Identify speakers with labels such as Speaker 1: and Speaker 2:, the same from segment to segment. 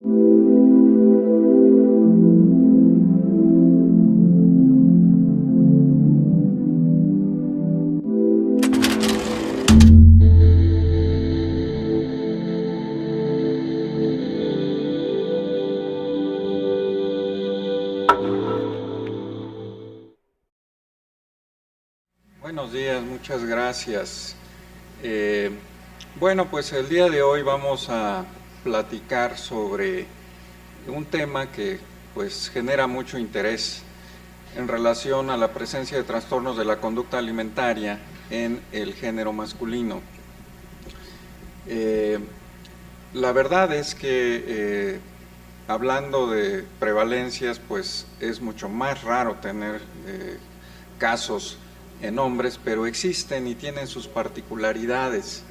Speaker 1: Buenos días, muchas gracias. Eh, bueno, pues el día de hoy vamos a platicar sobre un tema que pues genera mucho interés en relación a la presencia de trastornos de la conducta alimentaria en el género masculino. Eh, la verdad es que hablando de prevalencias, pues es mucho más raro tener casos en hombres, pero existen y tienen sus particularidades,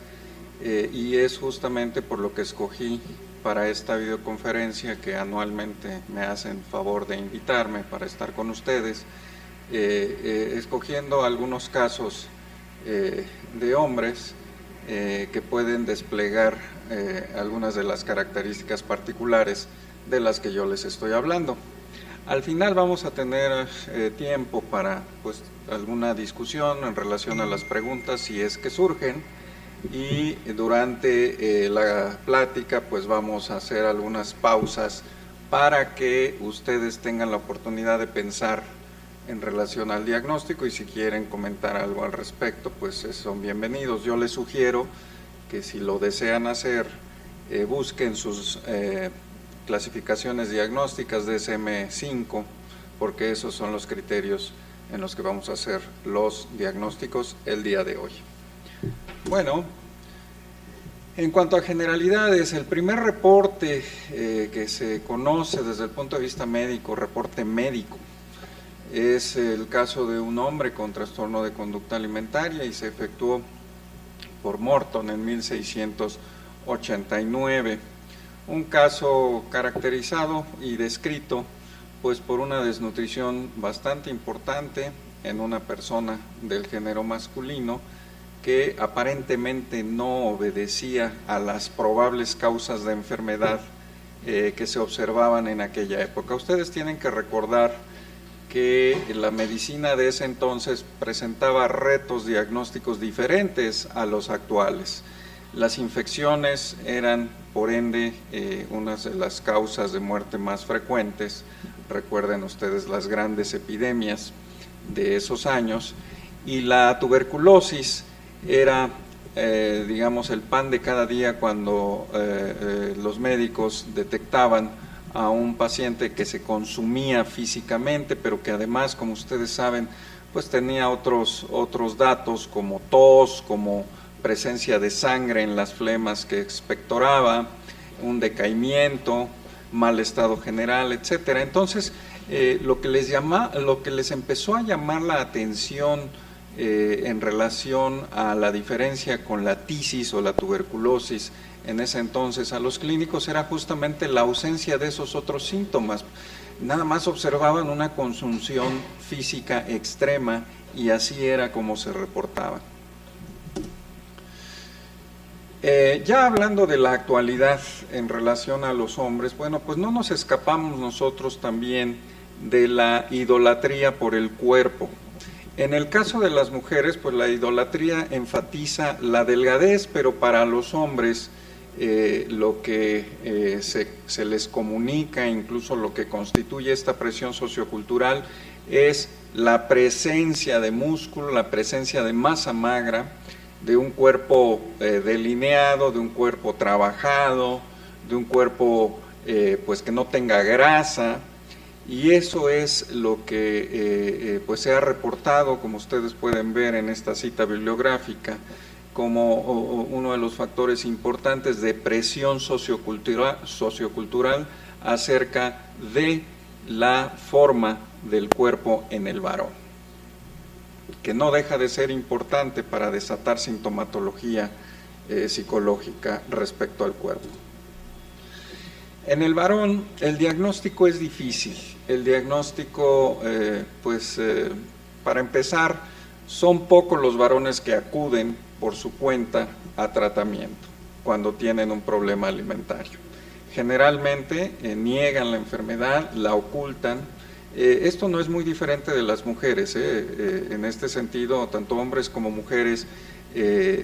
Speaker 1: y es justamente por lo que escogí para esta videoconferencia que anualmente me hacen favor de invitarme para estar con ustedes, escogiendo algunos casos de hombres que pueden desplegar algunas de las características particulares de las que yo les estoy hablando. Al final vamos a tener tiempo para pues, alguna discusión en relación a las preguntas si es que surgen, y durante la plática pues vamos a hacer algunas pausas para que ustedes tengan la oportunidad de pensar en relación al diagnóstico, y si quieren comentar algo al respecto pues son bienvenidos. Yo les sugiero que si lo desean hacer busquen sus clasificaciones diagnósticas DSM-5, porque esos son los criterios en los que vamos a hacer los diagnósticos el día de hoy. Bueno, en cuanto a generalidades, el primer reporte que se conoce desde el punto de vista médico, reporte médico, es el caso de un hombre con trastorno de conducta alimentaria y se efectuó por Morton en 1689. Un caso caracterizado y descrito pues por una desnutrición bastante importante en una persona del género masculino que aparentemente no obedecía a las probables causas de enfermedad que se observaban en aquella época. Ustedes tienen que recordar que la medicina de ese entonces presentaba retos diagnósticos diferentes a los actuales. Las infecciones eran, por ende, unas de las causas de muerte más frecuentes. Recuerden ustedes las grandes epidemias de esos años, y la tuberculosis era, digamos, el pan de cada día cuando los médicos detectaban a un paciente que se consumía físicamente, pero que además, como ustedes saben, pues tenía otros datos como tos, como presencia de sangre en las flemas que expectoraba, un decaimiento, mal estado general, etcétera. Entonces, lo que les empezó a llamar la atención en relación a la diferencia con la tisis o la tuberculosis en ese entonces a los clínicos era justamente la ausencia de esos otros síntomas. Nada más observaban una consunción física extrema y así era como se reportaba. Ya hablando de la actualidad en relación a los hombres, bueno, pues no nos escapamos nosotros también de la idolatría por el cuerpo. En el caso de las mujeres, pues la idolatría enfatiza la delgadez, pero para los hombres lo que se les comunica, incluso lo que constituye esta presión sociocultural, es la presencia de músculo, la presencia de masa magra, de un cuerpo delineado, de un cuerpo trabajado, de un cuerpo pues que no tenga grasa, y eso es lo que pues se ha reportado, como ustedes pueden ver en esta cita bibliográfica, como uno de los factores importantes de presión sociocultural acerca de la forma del cuerpo en el varón, que no deja de ser importante para desatar sintomatología psicológica respecto al cuerpo. En el varón el diagnóstico es difícil. El diagnóstico, para empezar, son pocos los varones que acuden por su cuenta a tratamiento cuando tienen un problema alimentario. Generalmente niegan la enfermedad, la ocultan. Esto no es muy diferente de las mujeres, en este sentido, tanto hombres como mujeres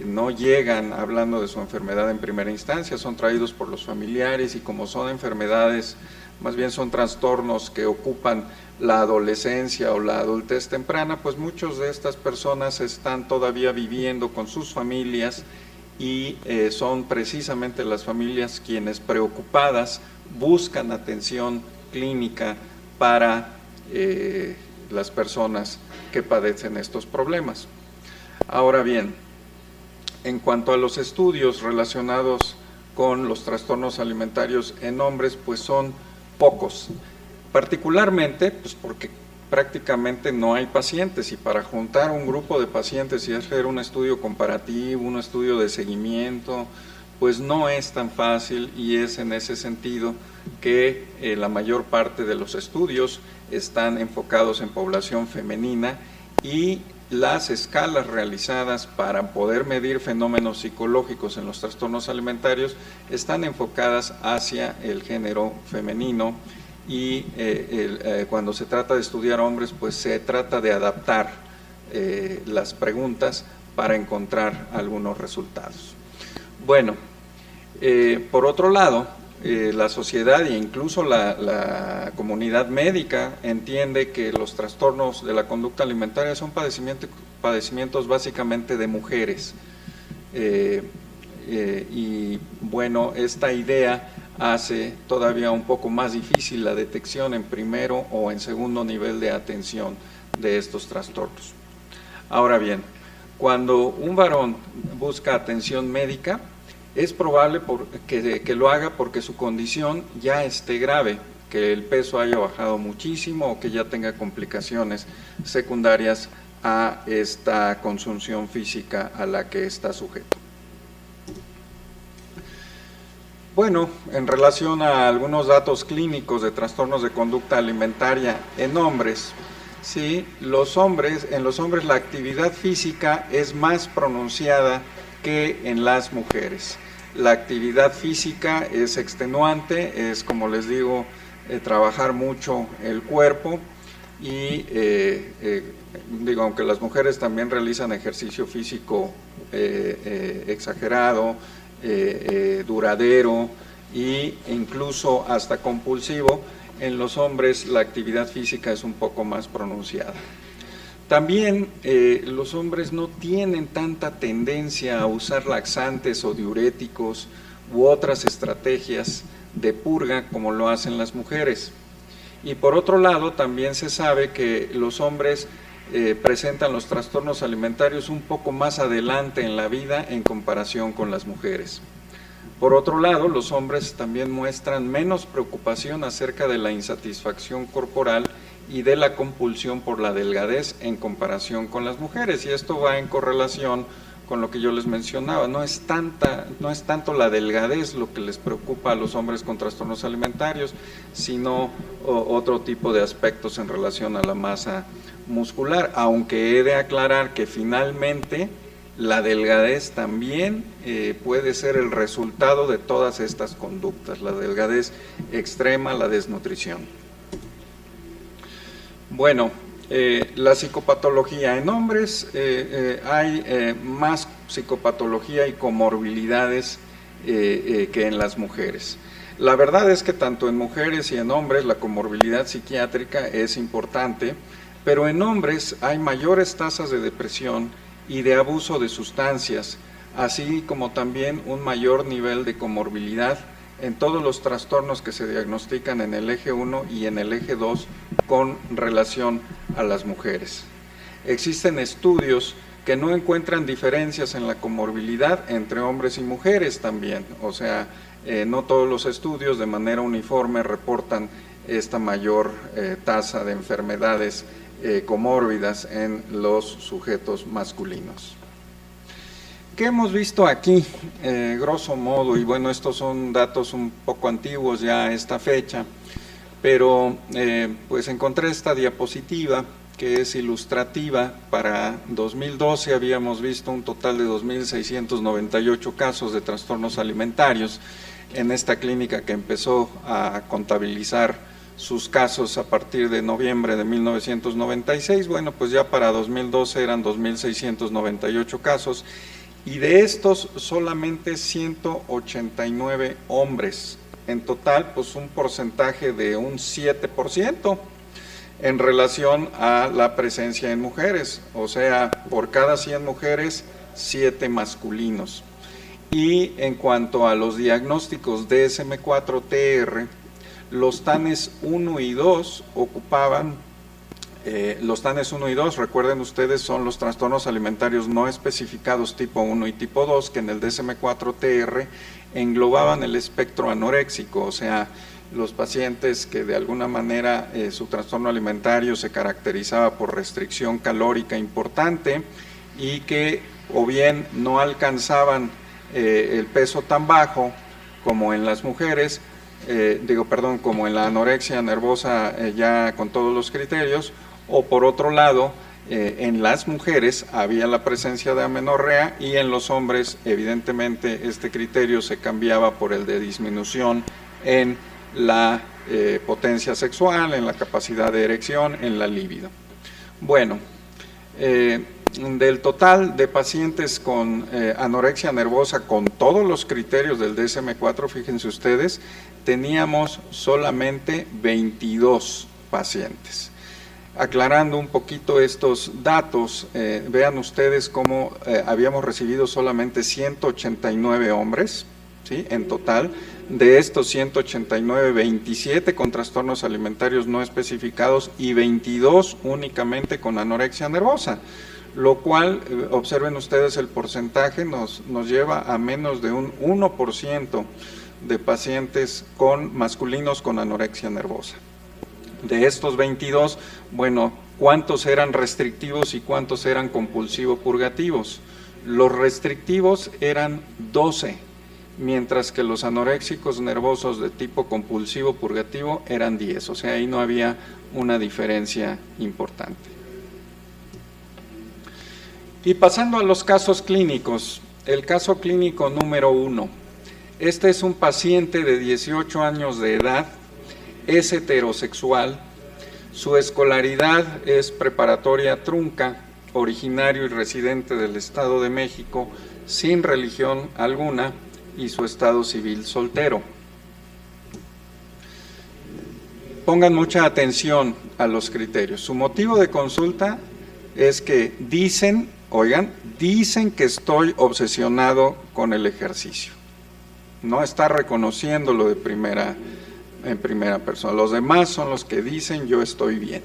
Speaker 1: no llegan hablando de su enfermedad en primera instancia, son traídos por los familiares, y como son enfermedades, más bien son trastornos que ocupan la adolescencia o la adultez temprana, pues muchas de estas personas están todavía viviendo con sus familias, y son precisamente las familias quienes, preocupadas, buscan atención clínica para las personas que padecen estos problemas. Ahora bien, en cuanto a los estudios relacionados con los trastornos alimentarios en hombres, pues son pocos, particularmente pues porque prácticamente no hay pacientes, y para juntar un grupo de pacientes y hacer un estudio comparativo, un estudio de seguimiento, pues no es tan fácil, y es en ese sentido que la mayor parte de los estudios están enfocados en población femenina, y las escalas realizadas para poder medir fenómenos psicológicos en los trastornos alimentarios están enfocadas hacia el género femenino, y cuando se trata de estudiar hombres, pues se trata de adaptar las preguntas para encontrar algunos resultados. Bueno, por otro lado, la sociedad e incluso la comunidad médica entiende que los trastornos de la conducta alimentaria son padecimientos básicamente de mujeres. Y bueno, esta idea hace todavía un poco más difícil la detección en primero o en segundo nivel de atención de estos trastornos. Ahora bien, cuando un varón busca atención médica, es probable que lo haga porque su condición ya esté grave, que el peso haya bajado muchísimo o que ya tenga complicaciones secundarias a esta consunción física a la que está sujeto. Bueno, en relación a algunos datos clínicos de trastornos de conducta alimentaria en hombres, sí, en los hombres la actividad física es más pronunciada que en las mujeres. La actividad física es extenuante, es, como les digo, trabajar mucho el cuerpo, y aunque las mujeres también realizan ejercicio físico exagerado, duradero e incluso hasta compulsivo, en los hombres la actividad física es un poco más pronunciada. También los hombres no tienen tanta tendencia a usar laxantes o diuréticos u otras estrategias de purga como lo hacen las mujeres. Y por otro lado, también se sabe que los hombres presentan los trastornos alimentarios un poco más adelante en la vida en comparación con las mujeres. Por otro lado, los hombres también muestran menos preocupación acerca de la insatisfacción corporal y de la compulsión por la delgadez en comparación con las mujeres, y esto va en correlación con lo que yo les mencionaba. No es tanto la delgadez lo que les preocupa a los hombres con trastornos alimentarios, sino otro tipo de aspectos en relación a la masa muscular, aunque he de aclarar que finalmente la delgadez también puede ser el resultado de todas estas conductas, la delgadez extrema, la desnutrición. Bueno, la psicopatología en hombres, hay más psicopatología y comorbilidades que en las mujeres. La verdad es que tanto en mujeres y en hombres la comorbilidad psiquiátrica es importante, pero en hombres hay mayores tasas de depresión y de abuso de sustancias, así como también un mayor nivel de comorbilidad en todos los trastornos que se diagnostican en el eje 1 y en el eje 2 con relación a las mujeres. Existen estudios que no encuentran diferencias en la comorbilidad entre hombres y mujeres también, o sea, no todos los estudios de manera uniforme reportan esta mayor tasa de enfermedades comórbidas en los sujetos masculinos. ¿Qué hemos visto aquí? Grosso modo, y bueno, estos son datos un poco antiguos ya a esta fecha, pero pues encontré esta diapositiva que es ilustrativa. Para 2012 habíamos visto un total de 2.698 casos de trastornos alimentarios. en esta clínica que empezó a contabilizar sus casos a partir de noviembre de 1996, bueno, pues ya para 2012 eran 2.698 casos, y de estos solamente 189 hombres. En total, pues un porcentaje de un 7% en relación a la presencia en mujeres, o sea, por cada 100 mujeres, 7 masculinos. Y en cuanto a los diagnósticos DSM-4-TR, los TANES 1 y 2 ocupaban, los TANES 1 y 2, recuerden ustedes, son los trastornos alimentarios no especificados tipo 1 y tipo 2, que en el DSM-4-TR englobaban el espectro anoréxico, o sea, los pacientes que de alguna manera su trastorno alimentario se caracterizaba por restricción calórica importante y que o bien no alcanzaban el peso tan bajo como en las mujeres, como en la anorexia nervosa ya con todos los criterios, o por otro lado, en las mujeres había la presencia de amenorrea y en los hombres evidentemente este criterio se cambiaba por el de disminución en la potencia sexual, en la capacidad de erección, en la libido. Bueno, del total de pacientes con anorexia nervosa con todos los criterios del DSM-4, fíjense ustedes, teníamos solamente 22 pacientes. Aclarando un poquito estos datos, vean ustedes cómo habíamos recibido solamente 189 hombres, ¿sí? En total. De estos 189, 27 con trastornos alimentarios no especificados y 22 únicamente con anorexia nervosa, lo cual, observen ustedes el porcentaje, nos lleva a menos de un 1% de pacientes masculinos con anorexia nervosa. De estos 22, bueno, ¿cuántos eran restrictivos y cuántos eran compulsivo-purgativos? Los restrictivos eran 12, mientras que los anoréxicos nervosos de tipo compulsivo-purgativo eran 10, o sea, ahí no había una diferencia importante. Y pasando a los casos clínicos, el caso clínico número 1. Este es un paciente de 18 años de edad, es heterosexual, su escolaridad es preparatoria trunca, originario y residente del Estado de México, sin religión alguna, y su estado civil soltero. Pongan mucha atención a los criterios. Su motivo de consulta es que dicen que estoy obsesionado con el ejercicio. No está reconociéndolo en primera persona. Los demás son los que dicen yo estoy bien.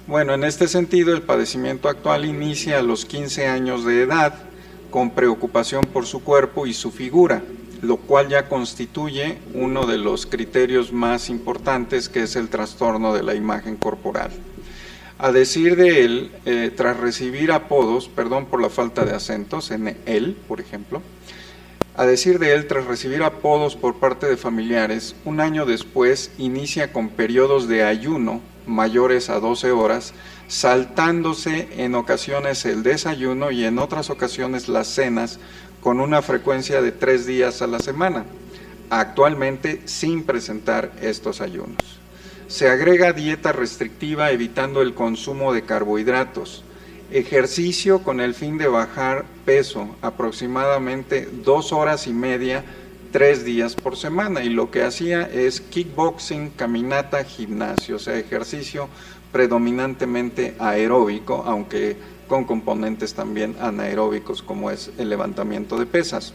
Speaker 1: Bueno, en este sentido, el padecimiento actual inicia a los 15 años de edad con preocupación por su cuerpo y su figura, lo cual ya constituye uno de los criterios más importantes, que es el trastorno de la imagen corporal. A decir de él, tras recibir apodos, perdón por la falta de acentos en él, por ejemplo, a decir de él, tras recibir apodos por parte de familiares, un año después inicia con periodos de ayuno mayores a 12 horas, saltándose en ocasiones el desayuno y en otras ocasiones las cenas, con una frecuencia de 3 días a la semana, actualmente sin presentar estos ayunos. Se agrega dieta restrictiva evitando el consumo de carbohidratos, ejercicio con el fin de bajar peso, aproximadamente 2 horas y media, 3 días por semana, y lo que hacía es kickboxing, caminata, gimnasio, o sea, ejercicio predominantemente aeróbico, aunque con componentes también anaeróbicos como es el levantamiento de pesas.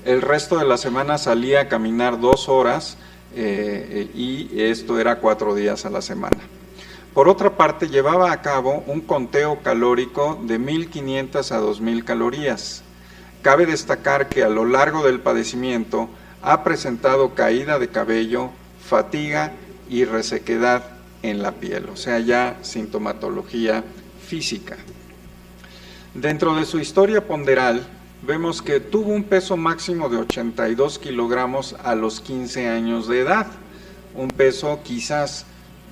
Speaker 1: El resto de la semana salía a caminar 2 horas y esto era 4 días a la semana. Por otra parte, llevaba a cabo un conteo calórico de 1.500 a 2.000 calorías. Cabe destacar que a lo largo del padecimiento ha presentado caída de cabello, fatiga y resequedad en la piel, o sea, ya sintomatología física. Dentro de su historia ponderal, vemos que tuvo un peso máximo de 82 kilogramos a los 15 años de edad, un peso quizás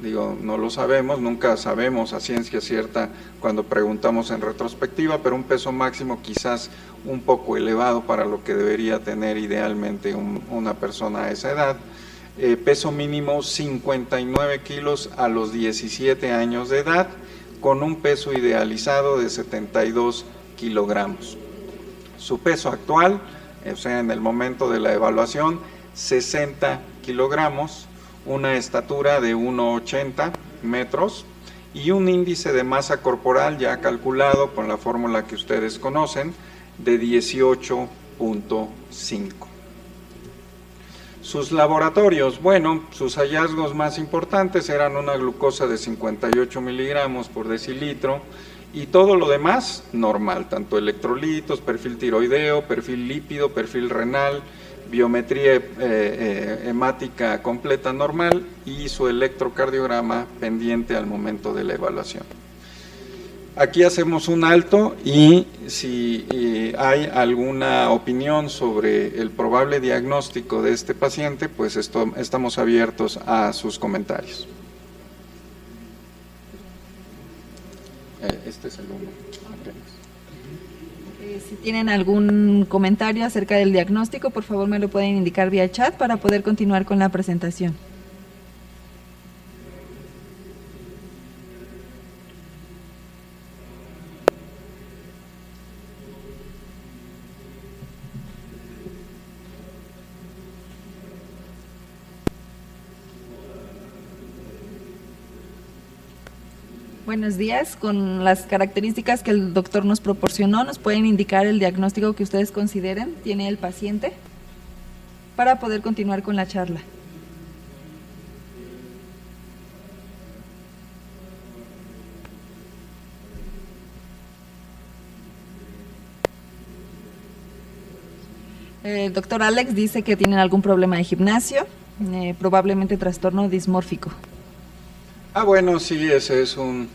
Speaker 1: Digo, no lo sabemos, nunca sabemos a ciencia cierta cuando preguntamos en retrospectiva, pero un peso máximo quizás un poco elevado para lo que debería tener idealmente una persona a esa edad. Peso mínimo 59 kilos a los 17 años de edad, con un peso idealizado de 72 kilogramos. Su peso actual, o sea, en el momento de la evaluación, 60 kilogramos, una estatura de 1,80 metros y un índice de masa corporal ya calculado con la fórmula que ustedes conocen de 18.5. Sus laboratorios, bueno, sus hallazgos más importantes eran una glucosa de 58 miligramos por decilitro y todo lo demás normal, tanto electrolitos, perfil tiroideo, perfil lípido, perfil renal, biometría hemática completa normal y su electrocardiograma pendiente al momento de la evaluación. Aquí hacemos un alto y si hay alguna opinión sobre el probable diagnóstico de este paciente, pues estamos abiertos a sus comentarios. Este es el uno.
Speaker 2: Si tienen algún comentario acerca del diagnóstico, por favor me lo pueden indicar vía chat para poder continuar con la presentación. Buenos días, con las características que el doctor nos proporcionó, ¿nos pueden indicar el diagnóstico que ustedes consideren tiene el paciente para poder continuar con la charla? El doctor Alex dice que tienen algún problema de gimnasio, probablemente trastorno dismórfico.
Speaker 1: Bueno, sí, ese es un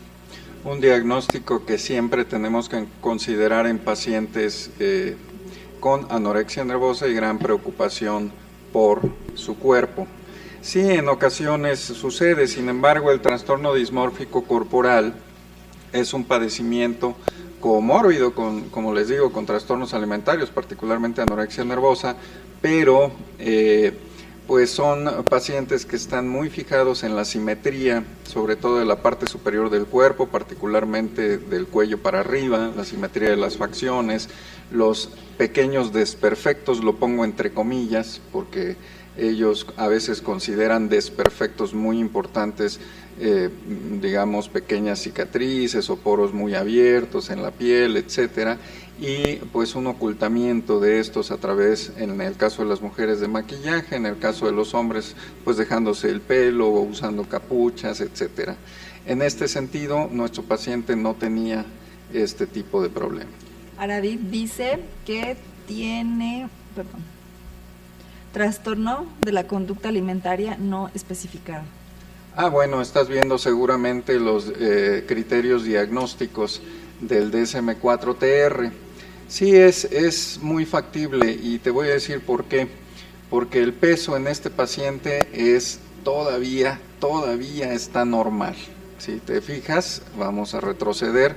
Speaker 1: diagnóstico que siempre tenemos que considerar en pacientes con anorexia nervosa y gran preocupación por su cuerpo. Sí, en ocasiones sucede, sin embargo, el trastorno dismórfico corporal es un padecimiento comórbido, como les digo, con trastornos alimentarios, particularmente anorexia nervosa, pero pues son pacientes que están muy fijados en la simetría, sobre todo de la parte superior del cuerpo, particularmente del cuello para arriba, la simetría de las facciones, los pequeños desperfectos, lo pongo entre comillas, porque ellos a veces consideran desperfectos muy importantes, digamos pequeñas cicatrices o poros muy abiertos en la piel, etcétera, y pues un ocultamiento de estos a través, en el caso de las mujeres, de maquillaje, en el caso de los hombres, pues dejándose el pelo o usando capuchas, etcétera. En este sentido, nuestro paciente no tenía este tipo de problema.
Speaker 2: Aradit dice que tiene, trastorno de la conducta alimentaria no especificado.
Speaker 1: Bueno, estás viendo seguramente los criterios diagnósticos del DSM-4-TR. Sí, es muy factible y te voy a decir por qué. Porque el peso en este paciente es todavía está normal. Si te fijas, vamos a retroceder,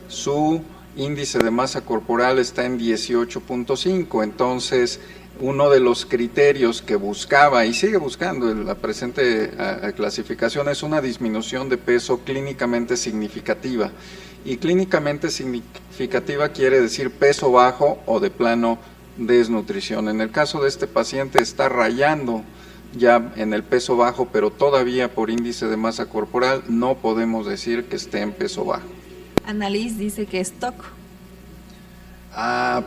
Speaker 1: su índice de masa corporal está en 18.5, entonces uno de los criterios que buscaba y sigue buscando en la presente clasificación es una disminución de peso clínicamente significativa. Y clínicamente significativa quiere decir peso bajo o de plano desnutrición. En el caso de este paciente está rayando ya en el peso bajo, pero todavía por índice de masa corporal no podemos decir que esté en peso bajo.
Speaker 2: Annalise dice que es TOC.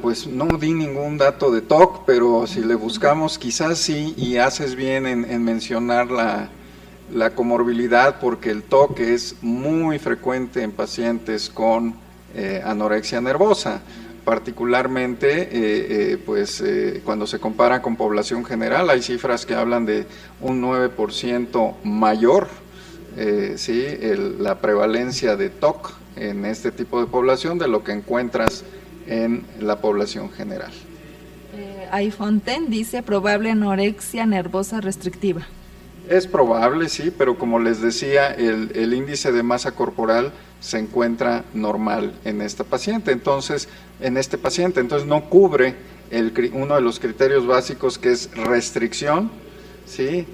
Speaker 1: Pues no di ningún dato de TOC, pero si le buscamos quizás sí, y haces bien en mencionar la comorbilidad, porque el TOC es muy frecuente en pacientes con anorexia nervosa, particularmente cuando se compara con población general, hay cifras que hablan de un 9% mayor, la prevalencia de TOC en este tipo de población de lo que encuentras en la población general.
Speaker 2: iPhone X dice probable anorexia nervosa restrictiva.
Speaker 1: Es probable, sí, pero como les decía, el índice de masa corporal se encuentra normal en esta paciente, entonces no cubre uno de los criterios básicos, que es restricción, ¿sí?,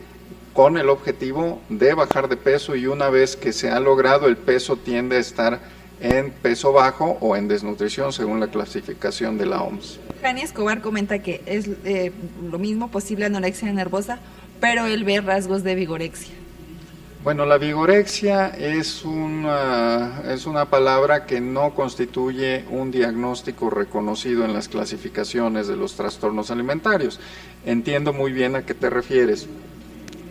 Speaker 1: con el objetivo de bajar de peso, y una vez que se ha logrado, el peso tiende a estar en peso bajo o en desnutrición según la clasificación de la OMS.
Speaker 2: Jani Escobar comenta que es lo mismo posible anorexia nervosa, pero él ve rasgos de vigorexia.
Speaker 1: Bueno, la vigorexia es una palabra que no constituye un diagnóstico reconocido en las clasificaciones de los trastornos alimentarios. Entiendo muy bien a qué te refieres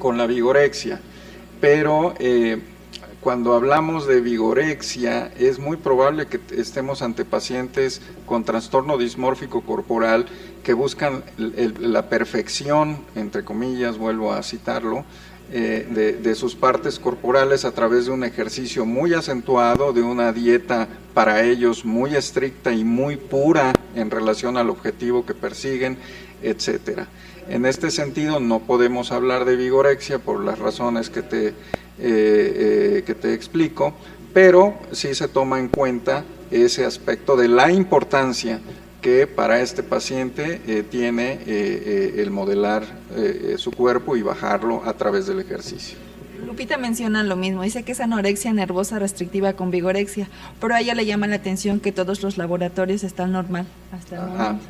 Speaker 1: con la vigorexia, pero cuando hablamos de vigorexia es muy probable que estemos ante pacientes con trastorno dismórfico corporal que buscan la perfección, entre comillas, vuelvo a citarlo, de sus partes corporales a través de un ejercicio muy acentuado, de una dieta para ellos muy estricta y muy pura en relación al objetivo que persiguen, etcétera. En este sentido no podemos hablar de vigorexia por las razones que te explico, pero sí se toma en cuenta ese aspecto de la importancia que para este paciente tiene el modelar su cuerpo y bajarlo a través del ejercicio.
Speaker 2: Lupita menciona lo mismo, dice que es anorexia nervosa restrictiva con vigorexia, pero a ella le llama la atención que todos los laboratorios están normal hasta el momento.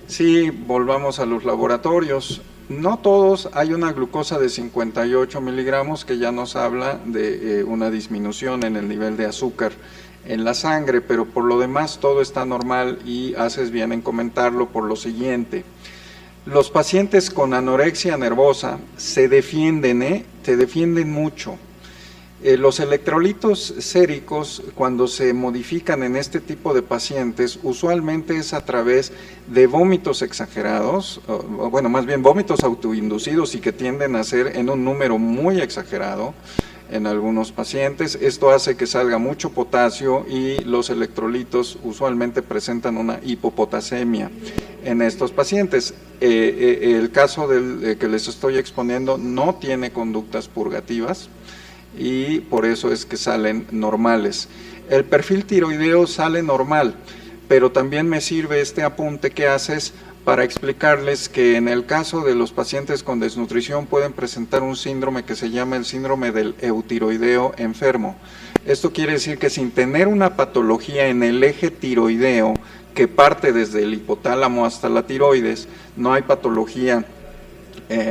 Speaker 1: Sí, volvamos a los laboratorios. No todos, hay una glucosa de 58 miligramos que ya nos habla de una disminución en el nivel de azúcar en la sangre, pero por lo demás todo está normal, y haces bien en comentarlo por lo siguiente. Los pacientes con anorexia nervosa se defienden mucho. Los electrolitos séricos, cuando se modifican en este tipo de pacientes, usualmente es a través de vómitos exagerados, bueno, más bien vómitos autoinducidos, y que tienden a ser en un número muy exagerado en algunos pacientes. Esto hace que salga mucho potasio, y los electrolitos usualmente presentan una hipopotasemia en estos pacientes. El caso que les estoy exponiendo no tiene conductas purgativas, y por eso es que salen normales. El perfil tiroideo sale normal, pero también me sirve este apunte que haces para explicarles que en el caso de los pacientes con desnutrición pueden presentar un síndrome que se llama el síndrome del eutiroideo enfermo. Esto quiere decir que sin tener una patología en el eje tiroideo que parte desde el hipotálamo hasta la tiroides, no hay patología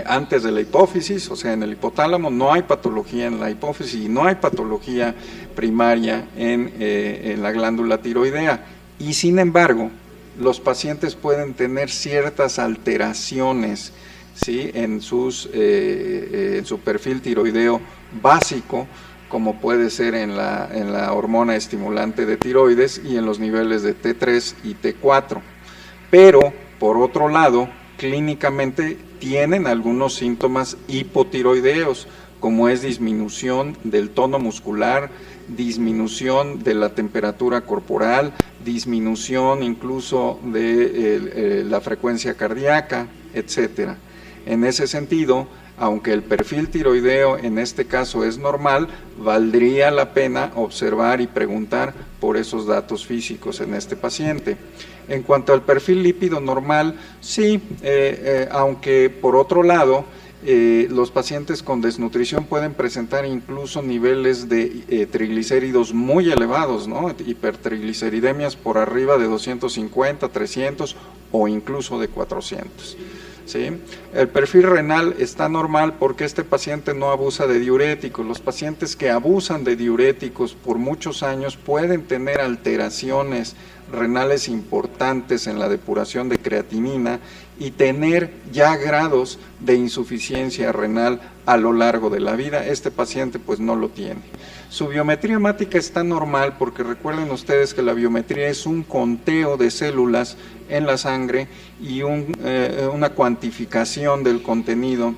Speaker 1: antes de la hipófisis, o sea, en el hipotálamo, no hay patología en la hipófisis, y no hay patología primaria en la glándula tiroidea. Y sin embargo, los pacientes pueden tener ciertas alteraciones, ¿sí?, en su perfil tiroideo básico, como puede ser en la hormona estimulante de tiroides y en los niveles de T3 y T4. Pero, por otro lado, clínicamente tienen algunos síntomas hipotiroideos, como es disminución del tono muscular, disminución de la temperatura corporal, disminución incluso de la frecuencia cardíaca, etcétera. En ese sentido, aunque el perfil tiroideo en este caso es normal, valdría la pena observar y preguntar por esos datos físicos en este paciente. En cuanto al perfil lípido normal, sí, aunque por otro lado, los pacientes con desnutrición pueden presentar incluso niveles de triglicéridos muy elevados, ¿no?, hipertrigliceridemias por arriba de 250, 300 o incluso de 400. ¿Sí? El perfil renal está normal porque este paciente no abusa de diuréticos. Los pacientes que abusan de diuréticos por muchos años pueden tener alteraciones renales importantes en la depuración de creatinina y tener ya grados de insuficiencia renal a lo largo de la vida. Este paciente pues no lo tiene. Su biometría hemática está normal porque recuerden ustedes que la biometría es un conteo de células en la sangre y una cuantificación del contenido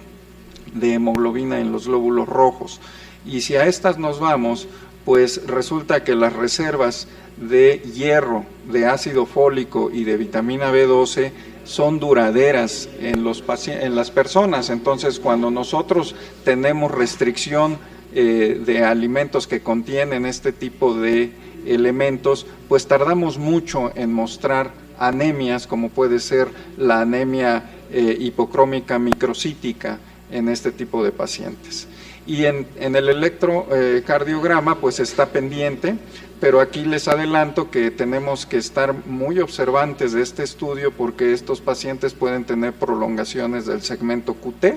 Speaker 1: de hemoglobina en los glóbulos rojos. Y si a estas nos vamos, pues resulta que las reservas de hierro, de ácido fólico y de vitamina B12 son duraderas en las personas. Entonces, cuando nosotros tenemos restricción de alimentos que contienen este tipo de elementos, pues tardamos mucho en mostrar anemias, como puede ser la anemia hipocrómica microcítica en este tipo de pacientes. Y en el electrocardiograma pues está pendiente, pero aquí les adelanto que tenemos que estar muy observantes de este estudio porque estos pacientes pueden tener prolongaciones del segmento QT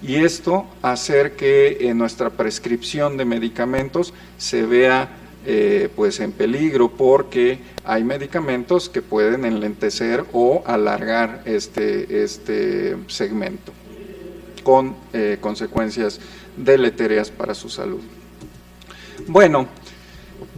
Speaker 1: y esto hacer que nuestra prescripción de medicamentos se vea pues en peligro porque hay medicamentos que pueden enlentecer o alargar este segmento con consecuencias deletéreas para su salud. Bueno,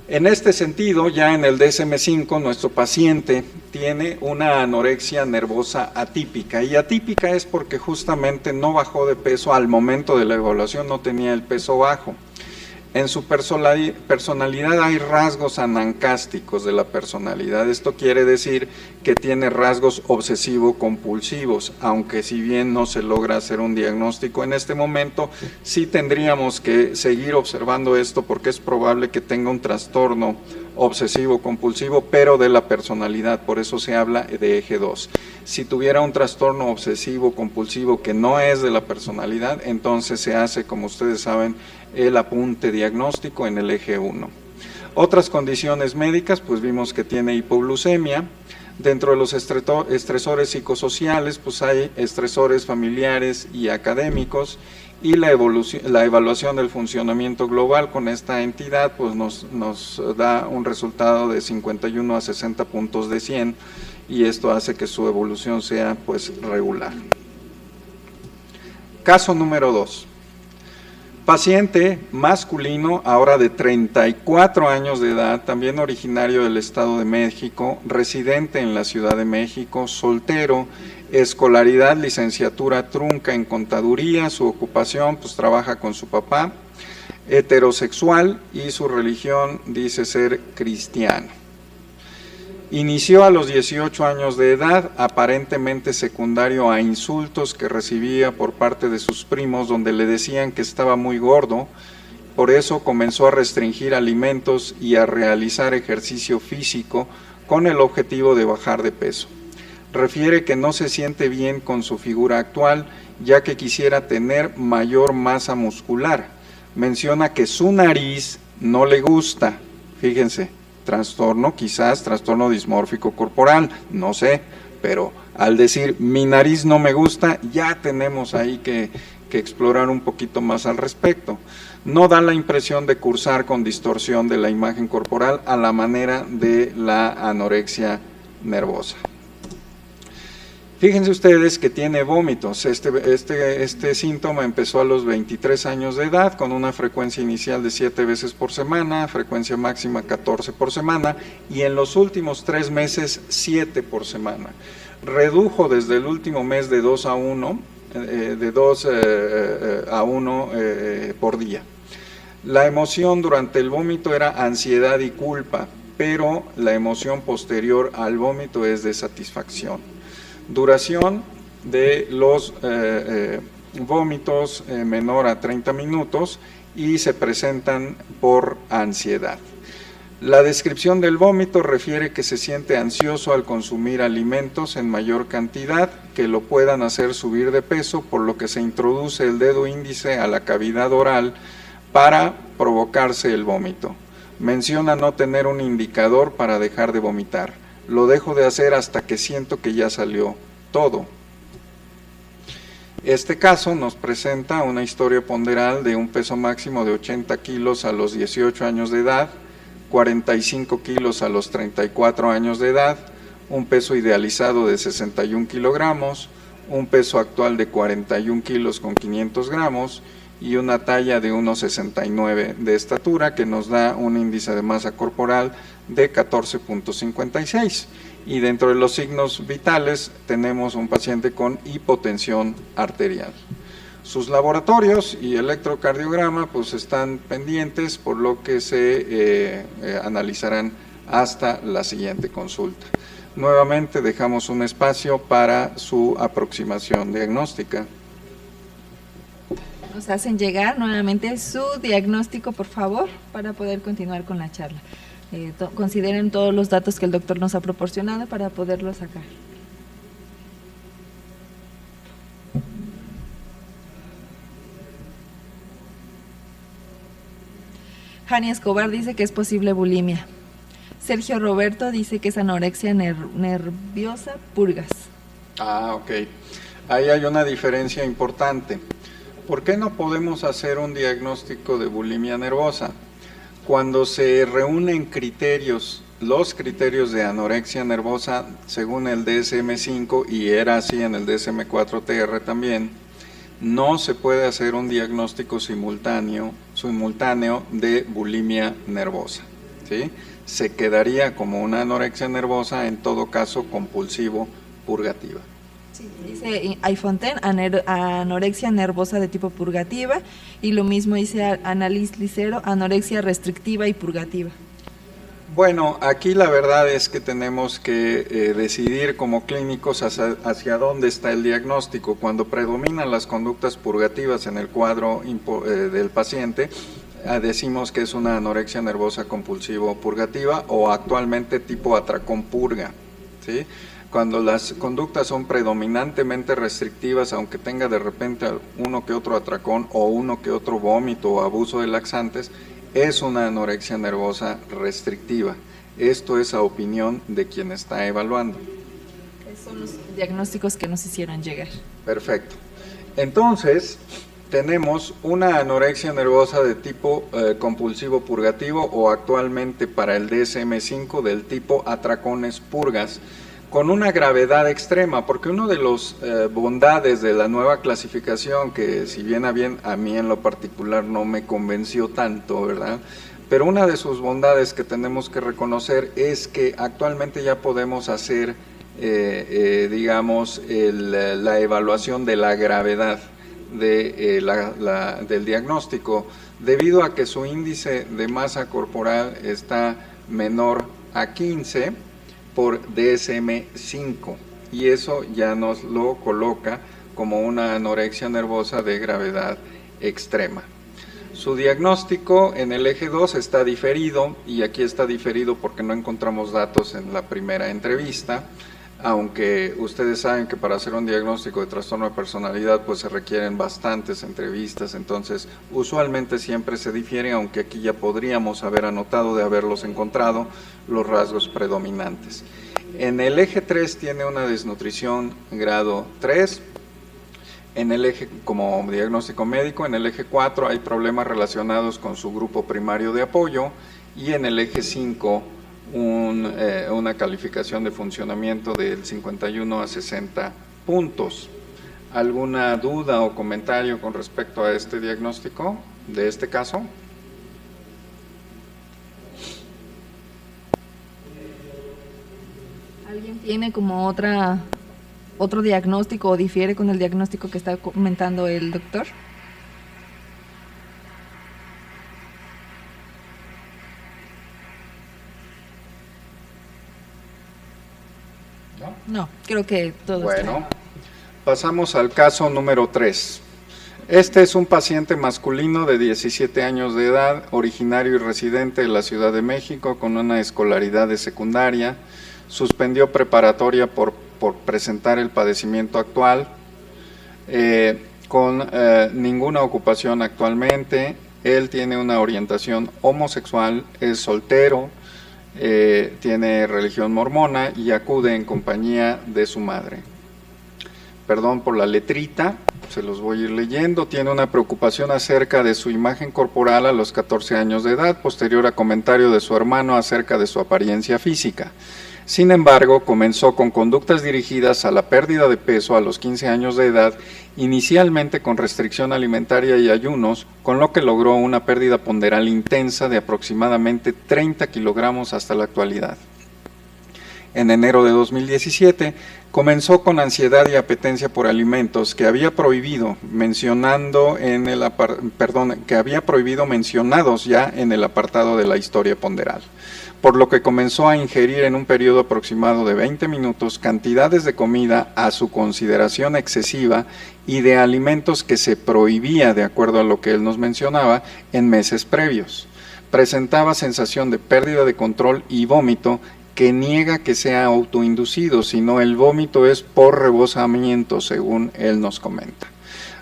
Speaker 1: en este sentido, ya en el DSM-5, nuestro paciente tiene una anorexia nervosa atípica, y atípica es porque justamente no bajó de peso al momento de la evaluación, no tenía el peso bajo. En su personalidad hay rasgos anancásticos de la personalidad. Esto quiere decir que tiene rasgos obsesivo-compulsivos, aunque si bien no se logra hacer un diagnóstico en este momento, sí tendríamos que seguir observando esto porque es probable que tenga un trastorno obsesivo-compulsivo, pero de la personalidad, por eso se habla de eje 2. Si tuviera un trastorno obsesivo-compulsivo que no es de la personalidad, entonces se hace, como ustedes saben, el apunte diagnóstico en el eje 1. Otras condiciones médicas, pues vimos que tiene hipoglucemia. Dentro de los estresores psicosociales, pues hay estresores familiares y académicos, y la evaluación del funcionamiento global con esta entidad pues nos da un resultado de 51 a 60 puntos de 100, y esto hace que su evolución sea pues regular. Caso número 2. Paciente masculino, ahora de 34 años de edad, también originario del Estado de México, residente en la Ciudad de México, soltero, escolaridad, licenciatura trunca en contaduría, su ocupación, pues trabaja con su papá, heterosexual y su religión dice ser cristiano. Inició a los 18 años de edad, aparentemente secundario a insultos que recibía por parte de sus primos, donde le decían que estaba muy gordo. Por eso comenzó a restringir alimentos y a realizar ejercicio físico con el objetivo de bajar de peso. Refiere que no se siente bien con su figura actual, ya que quisiera tener mayor masa muscular. Menciona que su nariz no le gusta, fíjense. Trastorno, quizás trastorno dismórfico corporal, no sé, pero al decir mi nariz no me gusta, ya tenemos ahí que explorar un poquito más al respecto. No da la impresión de cursar con distorsión de la imagen corporal a la manera de la anorexia nervosa. Fíjense ustedes que tiene vómitos. Este síntoma empezó a los 23 años de edad con una frecuencia inicial de 7 veces por semana, frecuencia máxima 14 por semana, y en los últimos 3 meses 7 por semana. Redujo desde el último mes de 2 a 1, por día. La emoción durante el vómito era ansiedad y culpa, pero la emoción posterior al vómito es de satisfacción. Duración de los vómitos menor a 30 minutos y se presentan por ansiedad. La descripción del vómito refiere que se siente ansioso al consumir alimentos en mayor cantidad que lo puedan hacer subir de peso, por lo que se introduce el dedo índice a la cavidad oral para provocarse el vómito. Menciona no tener un indicador para dejar de vomitar. Lo dejo de hacer hasta que siento que ya salió todo. Este caso nos presenta una historia ponderal de un peso máximo de 80 kilos a los 18 años de edad, 45 kilos a los 34 años de edad, un peso idealizado de 61 kilogramos, un peso actual de 41 kilos con 500 gramos y una talla de 1,69 de estatura, que nos da un índice de masa corporal de 14.56. Y dentro de los signos vitales tenemos un paciente con hipotensión arterial. Sus laboratorios y electrocardiograma pues están pendientes, por lo que se analizarán hasta la siguiente consulta. Nuevamente dejamos un espacio para su aproximación diagnóstica.
Speaker 2: Nos hacen llegar nuevamente su diagnóstico, por favor, para poder continuar con la charla. Consideren todos los datos que el doctor nos ha proporcionado para poderlo sacar. Jani Escobar dice que es posible bulimia. Sergio Roberto dice que es anorexia nerviosa purgas.
Speaker 1: Ah, ok. Ahí hay una diferencia importante. ¿Por qué no podemos hacer un diagnóstico de bulimia nervosa? Cuando se reúnen criterios, los criterios de anorexia nervosa según el DSM-5 y era así en el DSM-4-TR también, no se puede hacer un diagnóstico simultáneo de bulimia nervosa, ¿sí? Se quedaría como una anorexia nervosa, en todo caso compulsivo purgativa.
Speaker 2: Sí, dice Aifonten, anorexia nervosa de tipo purgativa, y lo mismo dice Annalise Licero, anorexia restrictiva y purgativa.
Speaker 1: Bueno, aquí la verdad es que tenemos que decidir como clínicos hacia dónde está el diagnóstico. Cuando predominan las conductas purgativas en el cuadro del paciente, decimos que es una anorexia nervosa compulsivo purgativa o actualmente tipo atracón purga, ¿sí? Cuando las conductas son predominantemente restrictivas, aunque tenga de repente uno que otro atracón o uno que otro vómito o abuso de laxantes, es una anorexia nervosa restrictiva. Esto es a opinión de quien está evaluando.
Speaker 2: Esos son los diagnósticos que nos hicieron llegar.
Speaker 1: Perfecto. Entonces, tenemos una anorexia nervosa de tipo compulsivo purgativo o actualmente para el DSM-5 del tipo atracones purgas, con una gravedad extrema, porque una de las bondades de la nueva clasificación, que si bien a mí en lo particular no me convenció tanto, ¿verdad?, pero una de sus bondades que tenemos que reconocer es que actualmente ya podemos hacer, digamos, la evaluación de la gravedad del diagnóstico, debido a que su índice de masa corporal está menor a 15, por DSM-5, y eso ya nos lo coloca como una anorexia nervosa de gravedad extrema. Su diagnóstico en el eje 2 está diferido, y aquí está diferido porque no encontramos datos en la primera entrevista, aunque ustedes saben que para hacer un diagnóstico de trastorno de personalidad pues se requieren bastantes entrevistas, entonces usualmente siempre se difiere, aunque aquí ya podríamos haber anotado de haberlos encontrado los rasgos predominantes. En el eje 3 tiene una desnutrición grado 3, en el eje como diagnóstico médico, en el eje 4 hay problemas relacionados con su grupo primario de apoyo, y en el eje 5 una calificación de funcionamiento del 51 a 60 puntos. ¿Alguna duda o comentario con respecto a este diagnóstico de este caso?
Speaker 2: ¿Alguien tiene como otro diagnóstico o difiere con el diagnóstico que está comentando el doctor? No, creo que todo está bien.
Speaker 1: Bueno, pasamos al caso número 3. Este es un paciente masculino de 17 años de edad, originario y residente de la Ciudad de México, con una escolaridad de secundaria. Suspendió preparatoria por presentar el padecimiento actual, con ninguna ocupación actualmente. Él tiene una orientación homosexual, es soltero, tiene religión mormona y acude en compañía de su madre. Perdón por la letrita, se los voy a ir leyendo. Tiene una preocupación acerca de su imagen corporal a los 14 años de edad, posterior a comentario de su hermano acerca de su apariencia física. Sin embargo, comenzó con conductas dirigidas a la pérdida de peso a los 15 años de edad, inicialmente con restricción alimentaria y ayunos, con lo que logró una pérdida ponderal intensa de aproximadamente 30 kilogramos hasta la actualidad. en enero de 2017, comenzó con ansiedad y apetencia por alimentos que había prohibido mencionados ya en el apartado de la historia ponderal, por lo que comenzó a ingerir en un periodo aproximado de 20 minutos cantidades de comida a su consideración excesiva y de alimentos que se prohibía, de acuerdo a lo que él nos mencionaba, en meses previos. Presentaba sensación de pérdida de control y vómito, que niega que sea autoinducido, sino el vómito es por rebosamiento, según él nos comenta.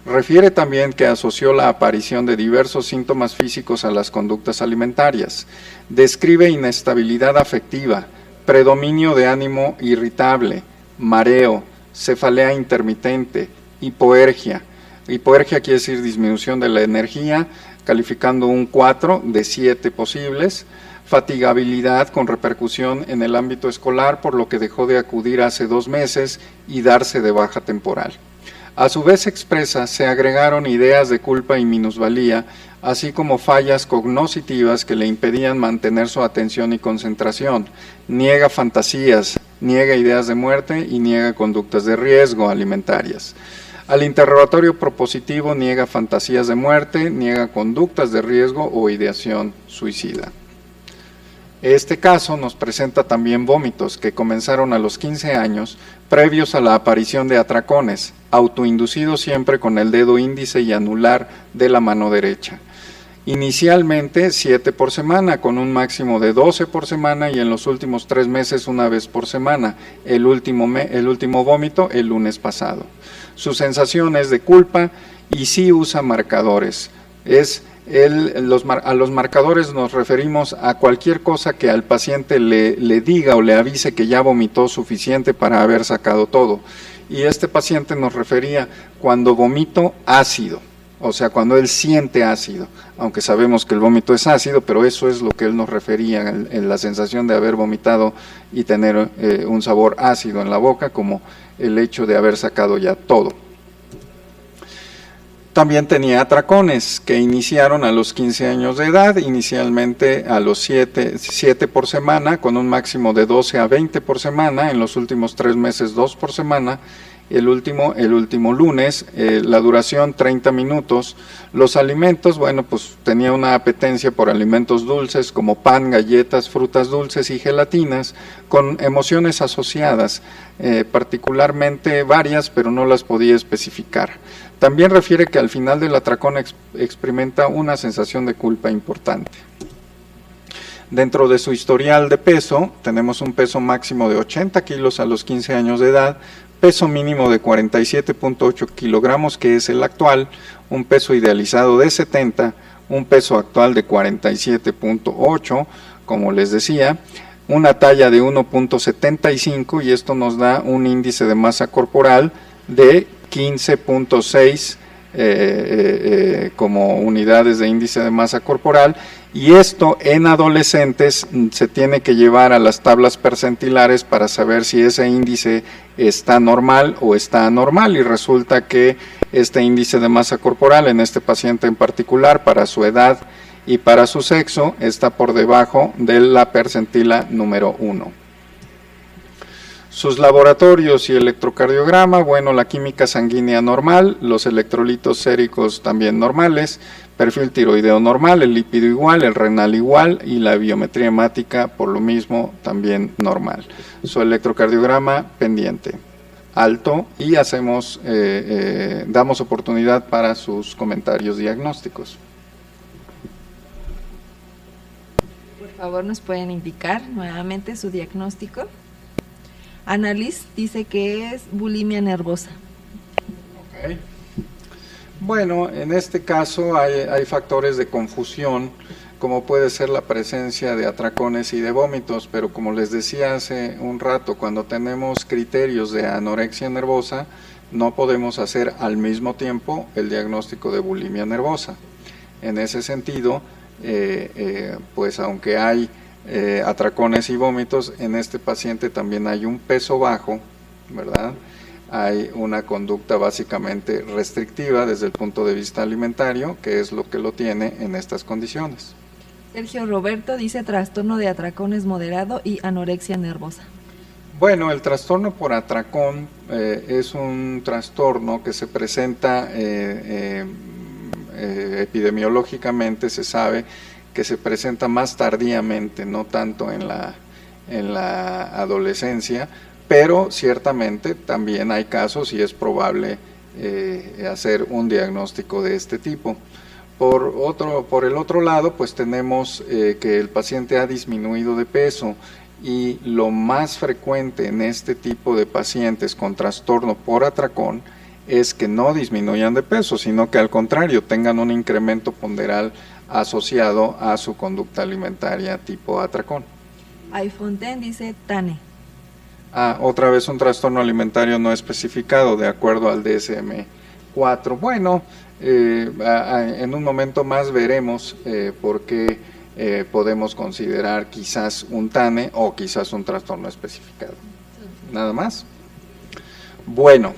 Speaker 1: Refiere también que asoció la aparición de diversos síntomas físicos a las conductas alimentarias. Describe inestabilidad afectiva, predominio de ánimo irritable, mareo, cefalea intermitente, hipoergia. Hipoergia quiere decir disminución de la energía, calificando un 4 de 7 posibles, fatigabilidad con repercusión en el ámbito escolar, por lo que dejó de acudir hace 2 meses y darse de baja temporal. A su vez expresa, se agregaron ideas de culpa y minusvalía, así como fallas cognitivas que le impedían mantener su atención y concentración. Niega fantasías, niega ideas de muerte y niega conductas de riesgo alimentarias. Al interrogatorio propositivo niega fantasías de muerte, niega conductas de riesgo o ideación suicida. Este caso nos presenta también vómitos que comenzaron a los 15 años, previos a la aparición de atracones, autoinducidos siempre con el dedo índice y anular de la mano derecha. Inicialmente 7 por semana, con un máximo de 12 por semana, y en los últimos 3 meses una vez por semana, el último vómito el lunes pasado. Su sensación es de culpa y sí usa marcadores. A los marcadores nos referimos a cualquier cosa que al paciente le diga o le avise que ya vomitó suficiente para haber sacado todo. Y este paciente nos refería cuando vomito ácido, o sea, cuando él siente ácido, aunque sabemos que el vómito es ácido, pero eso es lo que él nos refería, en la sensación de haber vomitado y tener un sabor ácido en la boca, como el hecho de haber sacado ya todo. También tenía atracones que iniciaron a los 15 años de edad, inicialmente a los 7 por semana, con un máximo de 12 a 20 por semana, en los últimos 3 meses 2 por semana, el último lunes, la duración 30 minutos. Los alimentos, bueno, pues tenía una apetencia por alimentos dulces como pan, galletas, frutas dulces y gelatinas, con emociones asociadas, particularmente varias, pero no las podía especificar. También refiere que al final del atracón experimenta una sensación de culpa importante. Dentro de su historial de peso, tenemos un peso máximo de 80 kilos a los 15 años de edad, peso mínimo de 47.8 kilogramos, que es el actual, un peso idealizado de 70, un peso actual de 47.8, como les decía, una talla de 1.75, y esto nos da un índice de masa corporal de 15.6 como unidades de índice de masa corporal, y esto en adolescentes se tiene que llevar a las tablas percentilares para saber si ese índice está normal o está anormal, y resulta que este índice de masa corporal en este paciente en particular, para su edad y para su sexo, está por debajo de la percentila número 1. Sus laboratorios y electrocardiograma, bueno, la química sanguínea normal, los electrolitos séricos también normales, perfil tiroideo normal, el lípido igual, el renal igual, y la biometría hemática por lo mismo también normal. Su electrocardiograma pendiente, alto, y damos oportunidad para sus comentarios diagnósticos.
Speaker 2: Por favor, ¿nos pueden indicar nuevamente su diagnóstico? Annalise dice que es bulimia nervosa.
Speaker 1: Okay. Bueno, en este caso hay factores de confusión, como puede ser la presencia de atracones y de vómitos, pero como les decía hace un rato, cuando tenemos criterios de anorexia nervosa, no podemos hacer al mismo tiempo el diagnóstico de bulimia nervosa. En ese sentido, pues aunque hay atracones y vómitos, en este paciente también hay un peso bajo, ¿verdad? Hay una conducta básicamente restrictiva desde el punto de vista alimentario, que es lo que lo tiene en estas condiciones.
Speaker 2: Sergio Roberto dice trastorno de atracones moderado y anorexia nervosa.
Speaker 1: Bueno, el trastorno por atracón es un trastorno que se presenta epidemiológicamente, se sabe que se presenta más tardíamente, no tanto en la adolescencia, pero ciertamente también hay casos y es probable hacer un diagnóstico de este tipo. Por el otro lado, pues tenemos que el paciente ha disminuido de peso, y lo más frecuente en este tipo de pacientes con trastorno por atracón es que no disminuyan de peso, sino que al contrario tengan un incremento ponderal asociado a su conducta alimentaria tipo atracón.
Speaker 2: iFontaine dice TANE.
Speaker 1: Otra vez un trastorno alimentario no especificado de acuerdo al DSM-4. Bueno, en un momento más veremos por qué podemos considerar quizás un TANE o quizás un trastorno especificado. ¿Nada más? Bueno,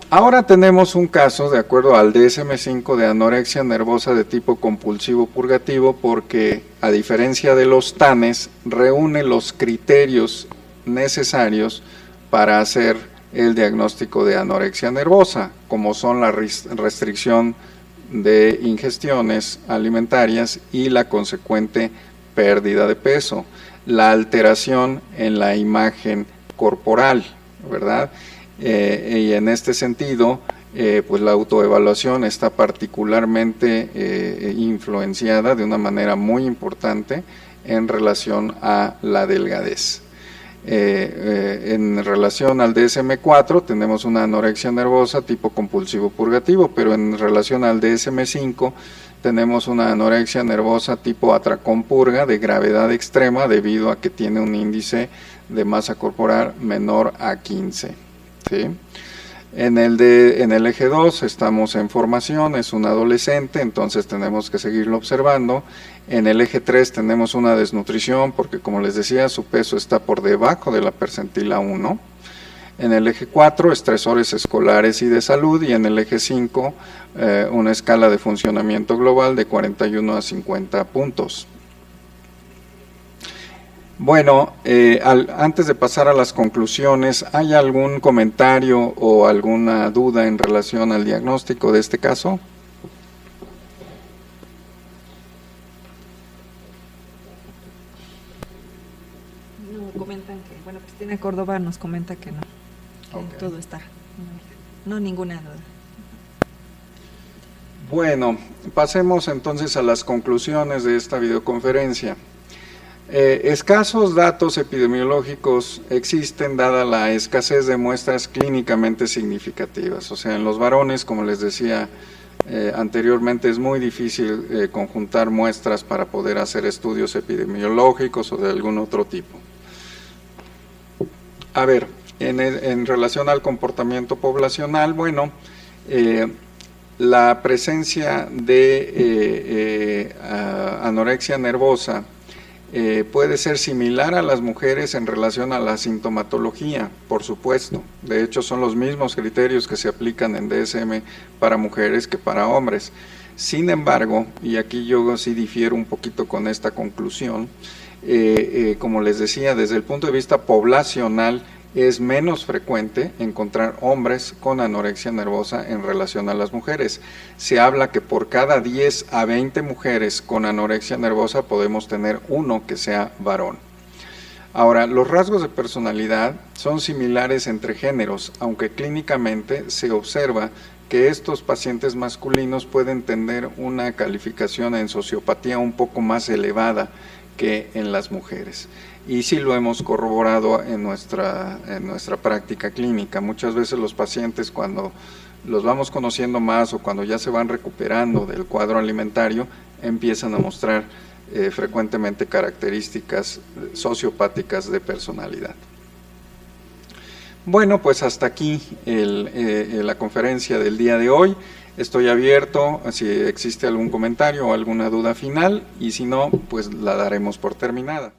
Speaker 1: ahora tenemos un caso de acuerdo al DSM-5 de anorexia nervosa de tipo compulsivo purgativo, porque a diferencia de los TANES reúne los criterios necesarios para hacer el diagnóstico de anorexia nervosa, como son la restricción de ingestiones alimentarias y la consecuente pérdida de peso, la alteración en la imagen corporal, ¿verdad? Y en este sentido, pues la autoevaluación está particularmente influenciada de una manera muy importante en relación a la delgadez. En relación al DSM-4 tenemos una anorexia nervosa tipo compulsivo purgativo, pero en relación al DSM-5 tenemos una anorexia nervosa tipo atracón purga de gravedad extrema debido a que tiene un índice de masa corporal menor a 15. ¿Sí? En el eje 2 estamos en formación, es un adolescente, entonces tenemos que seguirlo observando. En el eje 3 tenemos una desnutrición porque, como les decía, su peso está por debajo de la percentila 1. En el eje 4, estresores escolares y de salud, y en el eje 5, una escala de funcionamiento global de 41 a 50 puntos. Bueno, antes de pasar a las conclusiones, ¿hay algún comentario o alguna duda en relación al diagnóstico de este caso?
Speaker 2: No, comentan que, bueno, Cristina Córdoba nos comenta que no, que
Speaker 1: Okay.
Speaker 2: todo está, no, ninguna duda.
Speaker 1: Bueno, pasemos entonces a las conclusiones de esta videoconferencia. Escasos datos epidemiológicos existen dada la escasez de muestras clínicamente significativas. O sea, en los varones, como les decía anteriormente, es muy difícil conjuntar muestras para poder hacer estudios epidemiológicos o de algún otro tipo. A ver, en relación al comportamiento poblacional, bueno, la presencia de anorexia nervosa puede ser similar a las mujeres en relación a la sintomatología, por supuesto. De hecho, son los mismos criterios que se aplican en DSM para mujeres que para hombres. Sin embargo, y aquí yo sí difiero un poquito con esta conclusión, como les decía, desde el punto de vista poblacional, es menos frecuente encontrar hombres con anorexia nervosa en relación a las mujeres. Se habla que por cada 10 a 20 mujeres con anorexia nervosa podemos tener uno que sea varón. Ahora, los rasgos de personalidad son similares entre géneros, aunque clínicamente se observa que estos pacientes masculinos pueden tener una calificación en sociopatía un poco más elevada que en las mujeres. Y sí lo hemos corroborado en nuestra práctica clínica. Muchas veces los pacientes, cuando los vamos conociendo más o cuando ya se van recuperando del cuadro alimentario, empiezan a mostrar frecuentemente características sociopáticas de personalidad. Bueno, pues hasta aquí la conferencia del día de hoy. Estoy abierto si existe algún comentario o alguna duda final, y si no, pues la daremos por terminada.